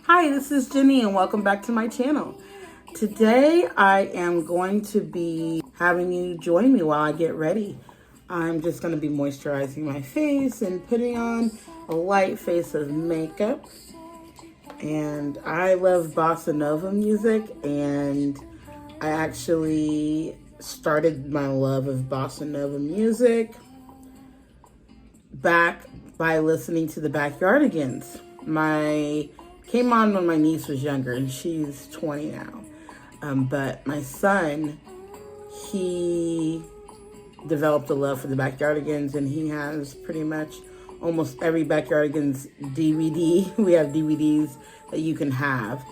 Hi, this is Jenny and welcome back to my channel. Today I am going to be having you join me while I get ready. I'm just going to be moisturizing my face and putting on a light face of makeup. And I love bossa nova music, and I actually started my love of bossa nova music back by listening to the Backyardigans. Came on when my niece was younger, and she's 20 now. But my son, he developed a love for the Backyardigans, and he has pretty much almost every Backyardigans DVD. We have DVDs that you can have.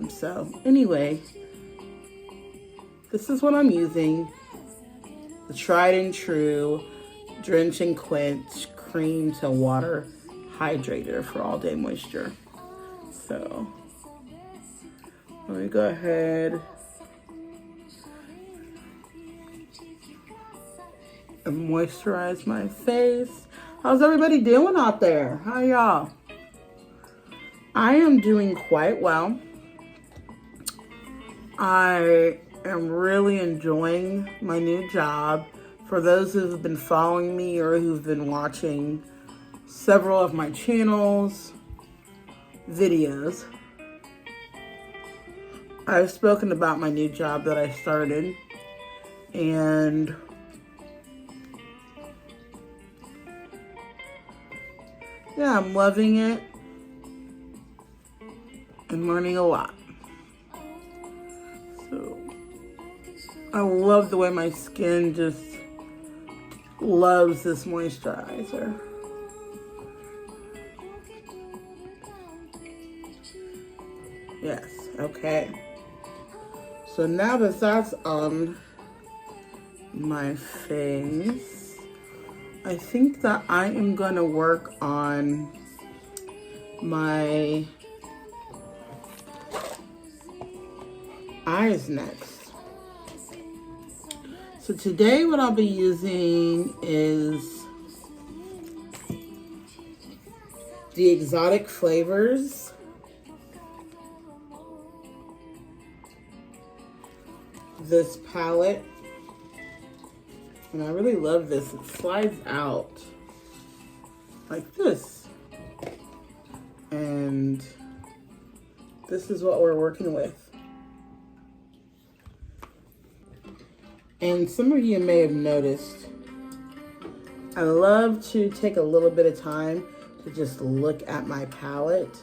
So anyway, this is what I'm using. The tried and true Drench and Quench Cream to Water Hydrator for all day moisture. So let me go ahead and moisturize my face. How's everybody doing out there? How y'all? I am doing quite well. I am really enjoying my new job. For those who've been following me or who've been watching several of my channels, videos, I've spoken about my new job that I started, and yeah, I'm loving it and learning a lot. So I love the way my skin just loves this moisturizer. Yes, okay. So now that that's on my face, I think that I am gonna work on my eyes next. So today what I'll be using is the Exotic Flavors this palette, and I really love this. It slides out like this, and this is what we're working with. And some of you may have noticed, I love to take a little bit of time to just look at my palette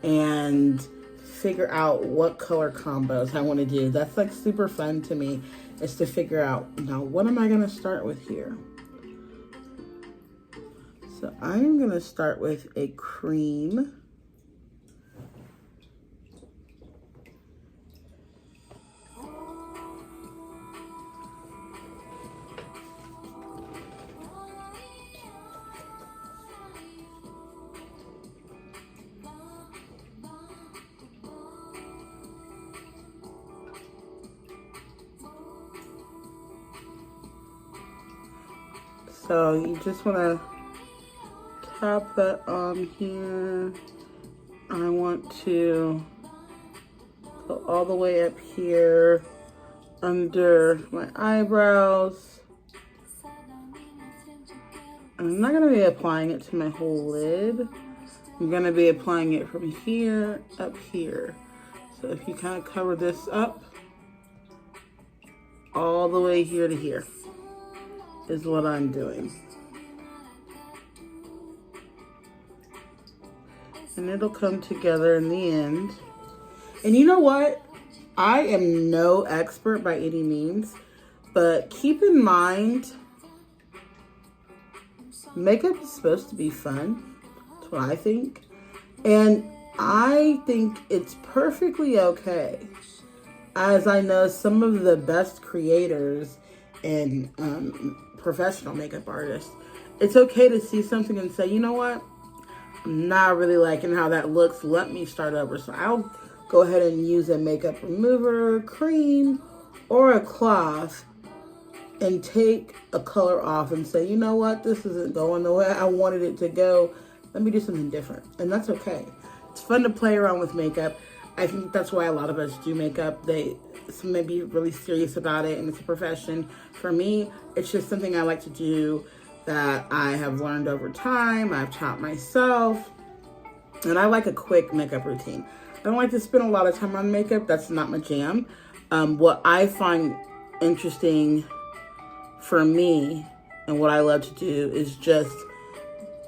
and figure out what color combos I want to do. That's like super fun to me, is to figure out, now what am I going to start with here? So I'm going to start with a cream. So you just want to tap that on here. I want to go all the way up here under my eyebrows. I'm not going to be applying it to my whole lid. I'm going to be applying it from here up here. So if you kind of cover this up, all the way here to here is what I'm doing. And it'll come together in the end. And you know what? I am no expert by any means, but keep in mind, makeup is supposed to be fun. That's what I think. And I think it's perfectly okay, as I know some of the best creators and professional makeup artists, it's okay to see something and say, you know what, I'm not really liking how that looks, let me start over. So I'll go ahead and use a makeup remover, cream, or a cloth, and take a color off and say, you know what, this isn't going the way I wanted it to go. Let me do something different. And that's okay. It's fun to play around with makeup. I think that's why a lot of us do makeup. Some may be really serious about it, and it's a profession. For me, it's just something I like to do that I have learned over time. I've taught myself, and I like a quick makeup routine. I don't like to spend a lot of time on makeup. That's not my jam. What I find interesting for me and what I love to do is just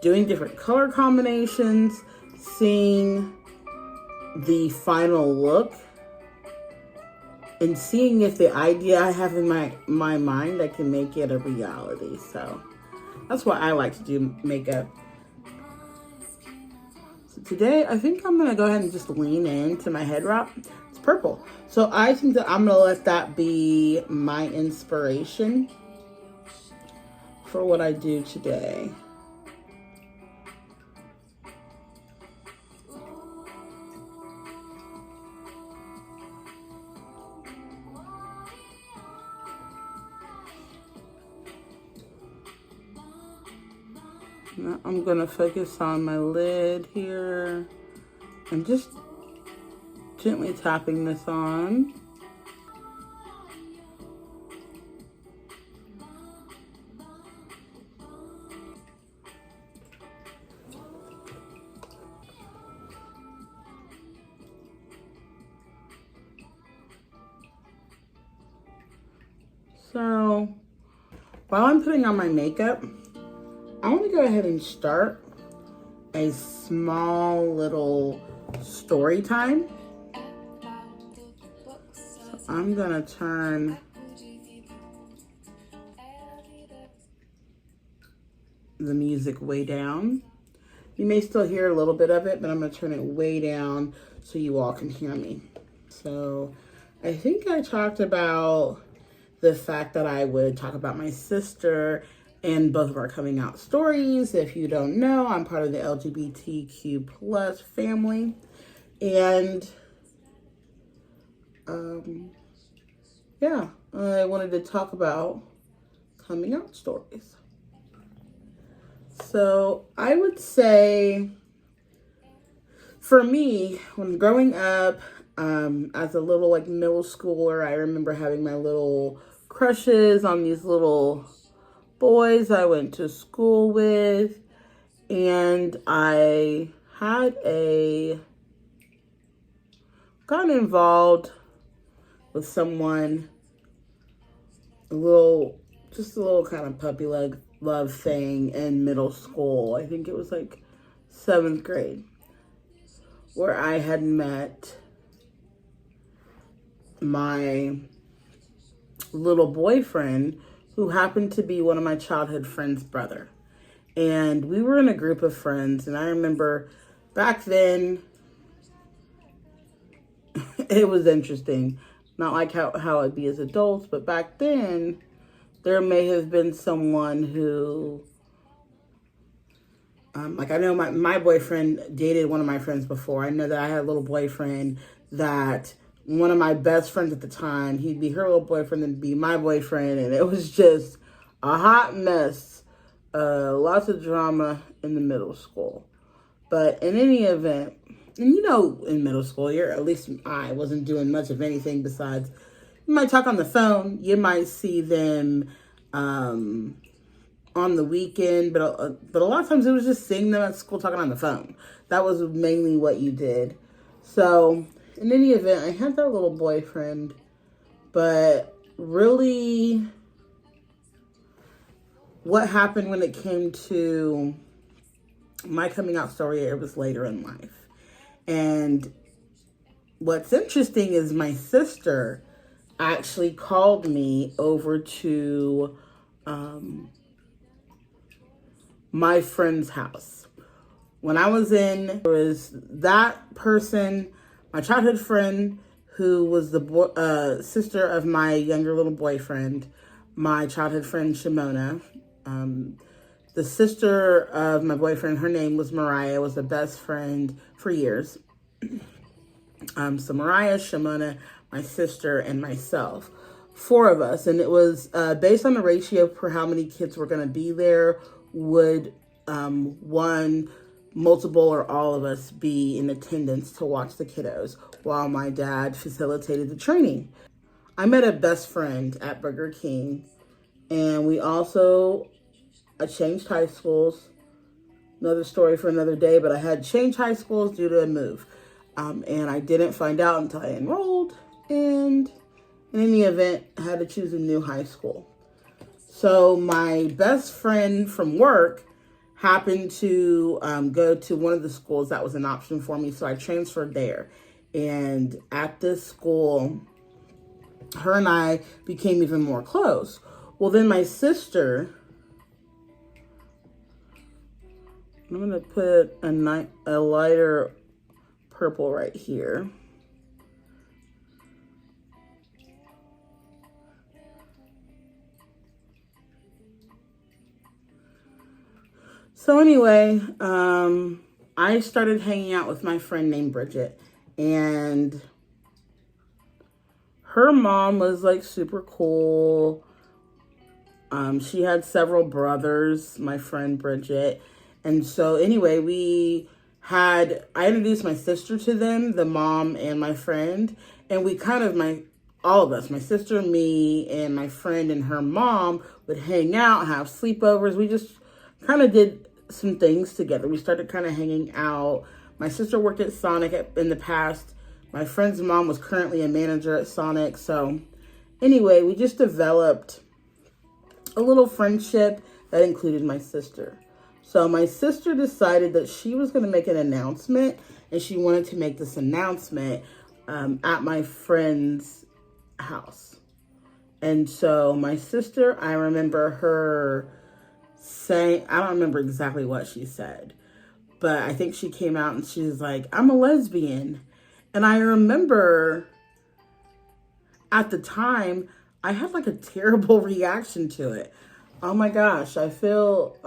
doing different color combinations, seeing the final look, and seeing if the idea I have in my mind, I can make it a reality. So that's why I like to do makeup. So today, I think I'm gonna go ahead and just lean into my head wrap. It's purple. So I think that I'm gonna let that be my inspiration for what I do today. Now I'm gonna focus on my lid here and just gently tapping this on. So while I'm putting on my makeup, I want to go ahead and start a small little story time. So I'm going to turn the music way down. You may still hear a little bit of it, but I'm going to turn it way down so you all can hear me. So I think I talked about the fact that I would talk about my sister and both of our coming out stories. If you don't know, I'm part of the LGBTQ plus family. And yeah, I wanted to talk about coming out stories. So I would say, for me, when growing up, as a little like middle schooler, I remember having my little crushes on these little boys I went to school with, and I got involved with someone, just a little kind of puppy love thing in middle school. I think it was like 7th grade, where I had met my little boyfriend, who happened to be one of my childhood friends' brother. And we were in a group of friends, and I remember back then, it was interesting. Not like how it'd be as adults, but back then, there may have been someone who, like I know my boyfriend dated one of my friends before. I know that I had a little boyfriend that one of my best friends at the time, he'd be her little boyfriend and be my boyfriend, and it was just a hot mess. Lots of drama in the middle school. But in any event, and in middle school, at least I wasn't doing much of anything besides, you might talk on the phone, you might see them on the weekend, but a lot of times it was just seeing them at school talking on the phone. That was mainly what you did. So in any event, I had that little boyfriend, but really what happened when it came to my coming out story, it was later in life. And what's interesting is my sister actually called me over to my friend's house. When I was there was that person, my childhood friend, who was the sister of my younger little boyfriend, my childhood friend Shimona. The sister of my boyfriend, her name was Mariah, was the best friend for years. So Mariah, Shimona, my sister, and myself. 4 of us. And it was based on the ratio for how many kids were going to be there. Would one multiple or all of us be in attendance to watch the kiddos while my dad facilitated the training. I met a best friend at Burger King, and we also changed high schools. Another story for another day, but I had changed high schools due to a move. And I didn't find out until I enrolled, and in any event, I had to choose a new high school. So my best friend from work happened to go to one of the schools that was an option for me, so I transferred there. And at this school, her and I became even more close. Well, then my sister, I'm going to put a lighter purple right here. So anyway, I started hanging out with my friend named Bridget, and her mom was like super cool. She had several brothers, my friend Bridget. And so anyway, I introduced my sister to them, the mom and my friend, and we kind of, all of us, my sister, me, and my friend and her mom would hang out, have sleepovers. We just kind of did some things together. We started kind of hanging out. My sister worked at Sonic in the past. My friend's mom was currently a manager at Sonic. So anyway, we just developed a little friendship that included my sister. So my sister decided that she was going to make an announcement, and she wanted to make this announcement at my friend's house. And so my sister, I remember her saying, I don't remember exactly what she said, but I think she came out and she's like, I'm a lesbian. And I remember at the time, I had like a terrible reaction to it. Oh my gosh, I felt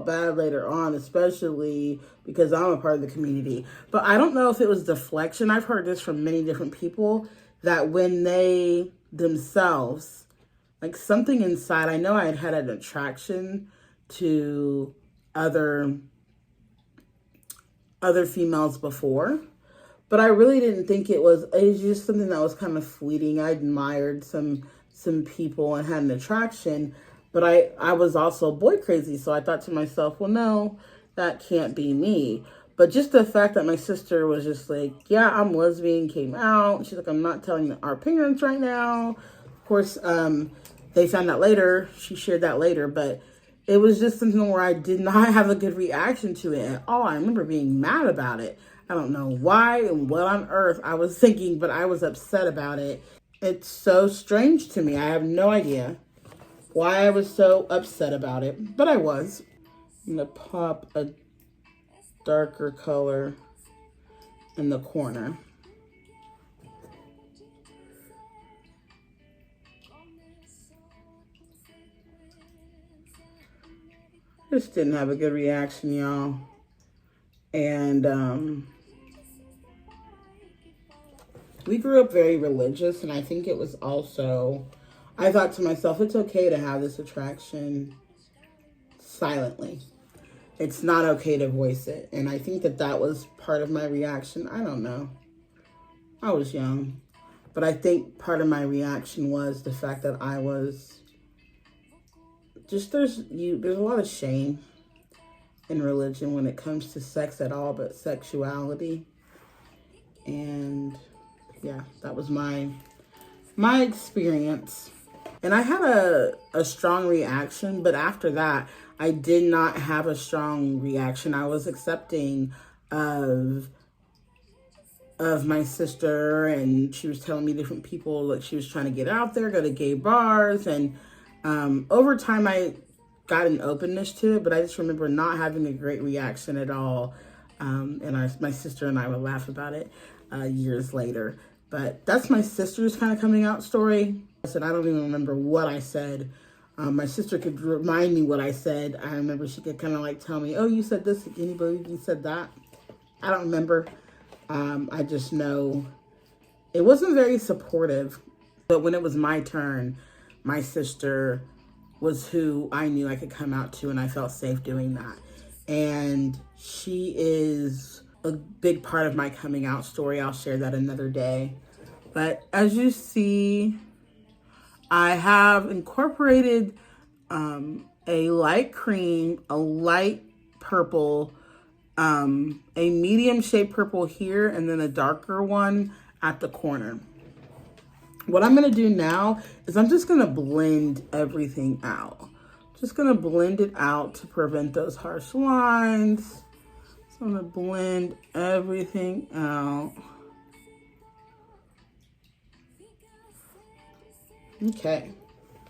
bad later on, especially because I'm a part of the community. But I don't know if it was deflection. I've heard this from many different people, that when they themselves, like something inside, I know I had an attraction to other females before, but I really didn't think it was just something that was kind of fleeting. I admired some people and had an attraction, but I was also boy crazy. So I thought to myself, well, no, that can't be me. But just the fact that my sister was just like, yeah, I'm lesbian, came out. She's like, I'm not telling our parents right now. Of course, they found out later. She shared that later, but it was just something where I did not have a good reaction to it at all. I remember being mad about it. I don't know why and what on earth I was thinking, but I was upset about it. It's so strange to me. I have no idea why I was so upset about it, but I was. I'm going to pop a darker color in the corner. Just didn't have a good reaction, y'all. And we grew up very religious, and I think it was also, I thought to myself, it's okay to have this attraction silently. It's not okay to voice it. And I think that was part of my reaction. I don't know. I was young. But I think part of my reaction was the fact that I was just, there's a lot of shame in religion when it comes to sex at all, but sexuality. And yeah, that was my experience. And I had a strong reaction, but after that, I did not have a strong reaction. I was accepting of my sister, and she was telling me different people that she was trying to get out there, go to gay bars, and over time I got an openness to it, but I just remember not having a great reaction at all. And my sister and I would laugh about it years later. But that's my sister's kind of coming out story. I said, I don't even remember what I said. My sister could remind me what I said. I remember she could kind of like tell me, oh, you said this. Can you believe you said that? I don't remember. I just know it wasn't very supportive. But when it was my turn, my sister was who I knew I could come out to, and I felt safe doing that. and she is a big part of my coming out story. I'll share that another day. But as you see, I have incorporated a light cream, a light purple, a medium shade purple here, and then a darker one at the corner. What I'm going to do now is I'm just going to blend everything out. Just going to blend it out to prevent those harsh lines. So I'm going to blend everything out. Okay.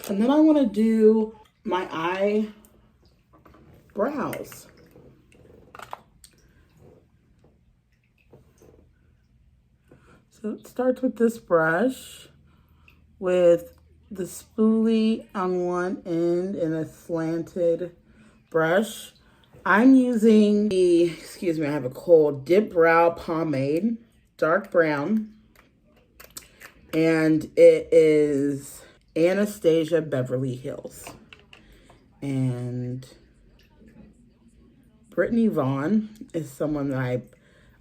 And then I want to do my eyebrows. So it starts with this brush with the spoolie on one end and a slanted brush. I'm using the, excuse me, I have a cold, Dip Brow Pomade, dark brown. And it is Anastasia Beverly Hills. And Brittany Vaughn is someone that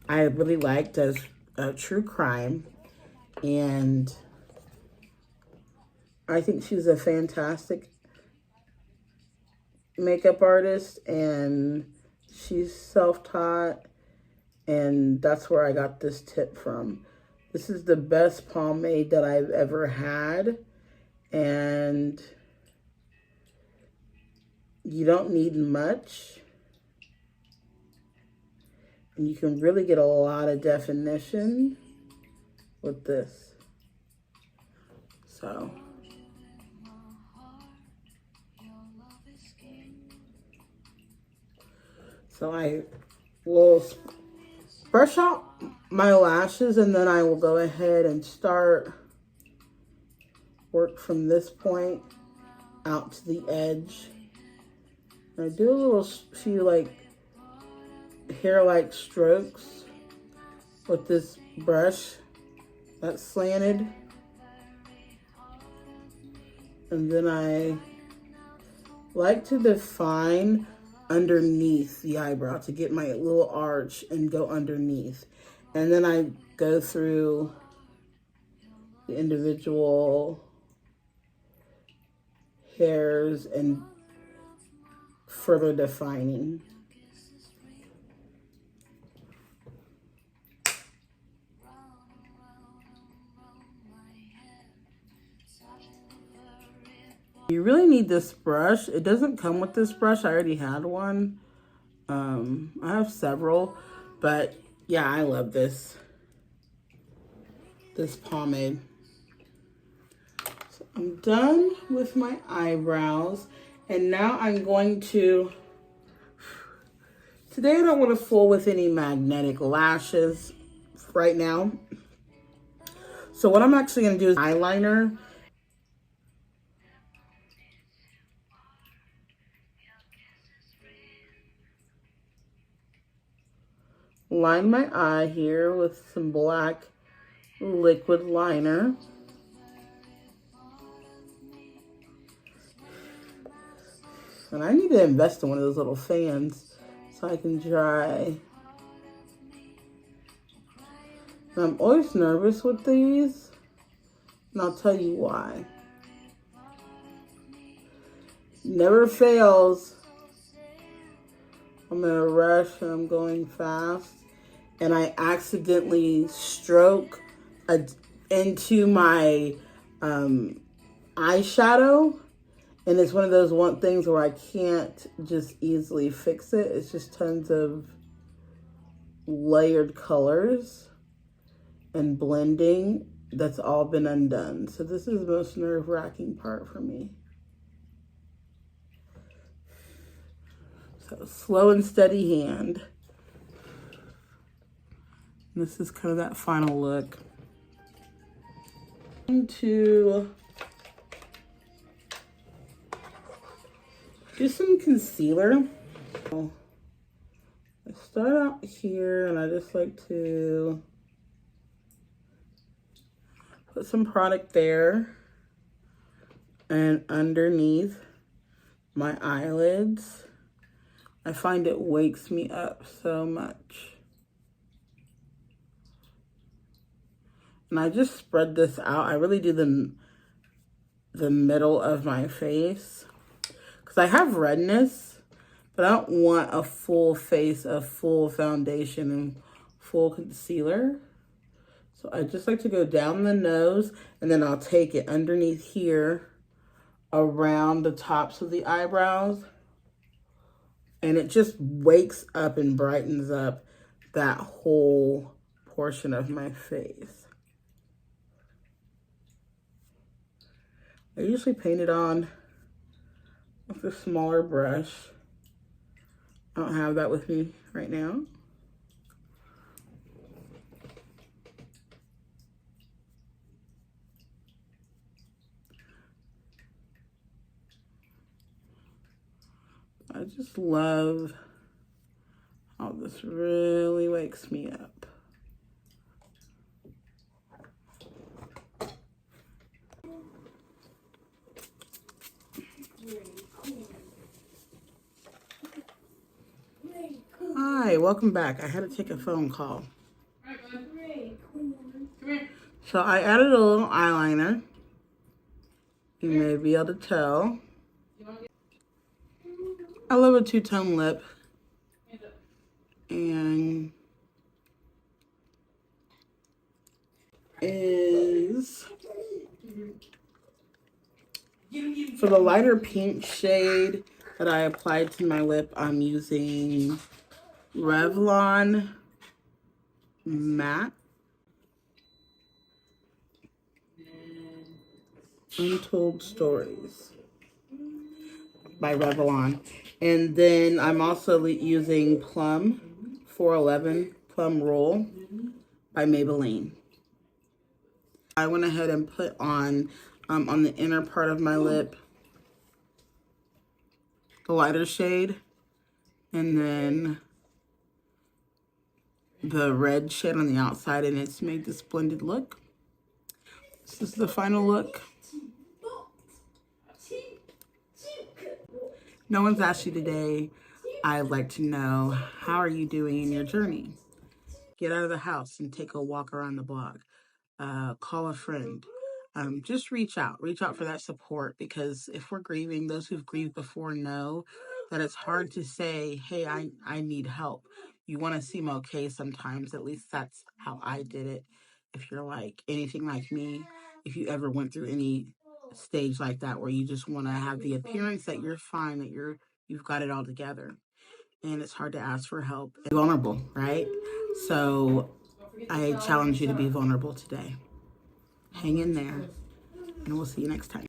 I really like, does true crime. And I think she's a fantastic makeup artist, and she's self-taught, and that's where I got this tip from. This is the best pomade that I've ever had, and you don't need much, and you can really get a lot of definition with this. So I will brush out my lashes, and then I will go ahead and start work from this point out to the edge. And I do a little few like hair-like strokes with this brush that's slanted. And then I like to define underneath the eyebrow to get my little arch and go underneath. And then I go through the individual hairs and further defining. You really need this brush. It doesn't come with this brush. I already had one. I have several, but yeah, I love this pomade. So I'm done with my eyebrows, and now I'm going to, today I don't want to fool with any magnetic lashes right now. So what I'm actually going to do is eyeliner. Line my eye here with some black liquid liner. And I need to invest in one of those little fans so I can dry. And I'm always nervous with these, and I'll tell you why. Never fails. I'm in a rush and I'm going fast, and I accidentally stroke into my eyeshadow, and it's one of those things where I can't just easily fix it. It's just tons of layered colors and blending that's all been undone. So this is the most nerve-wracking part for me. So slow and steady hand. And this is kind of that final look. To do some concealer. I start out here, and I just like to put some product there and underneath my eyelids. I find it wakes me up so much. And I just spread this out. I really do the middle of my face because I have redness, but I don't want a full face of full foundation and full concealer. So I just like to go down the nose, and then I'll take it underneath here around the tops of the eyebrows. And it just wakes up and brightens up that whole portion of my face. I usually paint it on with a smaller brush. I don't have that with me right now. I just love how this really wakes me up. Hi, welcome back. I had to take a phone call. So I added a little eyeliner. You may be able to tell. I love a two-tone lip. And is for the lighter pink shade that I applied to my lip, I'm using Revlon Matte Untold Stories by Revlon. And then I'm also using Plum 411 Plum Roll by Maybelline. I went ahead and put on the inner part of my lip, the lighter shade, and then the red shade on the outside, and it's made this blended look. This is the final look. No one's asked you today. I'd like to know, how are you doing in your journey? Get out of the house and take a walk around the block. Call a friend. Just reach out for that support, because if we're grieving, those who've grieved before know that it's hard to say, hey, I need help. You want to seem okay sometimes. At least that's how I did it. If you're like anything like me, if you ever went through any stage like that where you just want to have the appearance that you're fine, that you've got it all together, and it's hard to ask for help. It's vulnerable, right? So I challenge you to be vulnerable today. Hang in there, and we'll see you next time.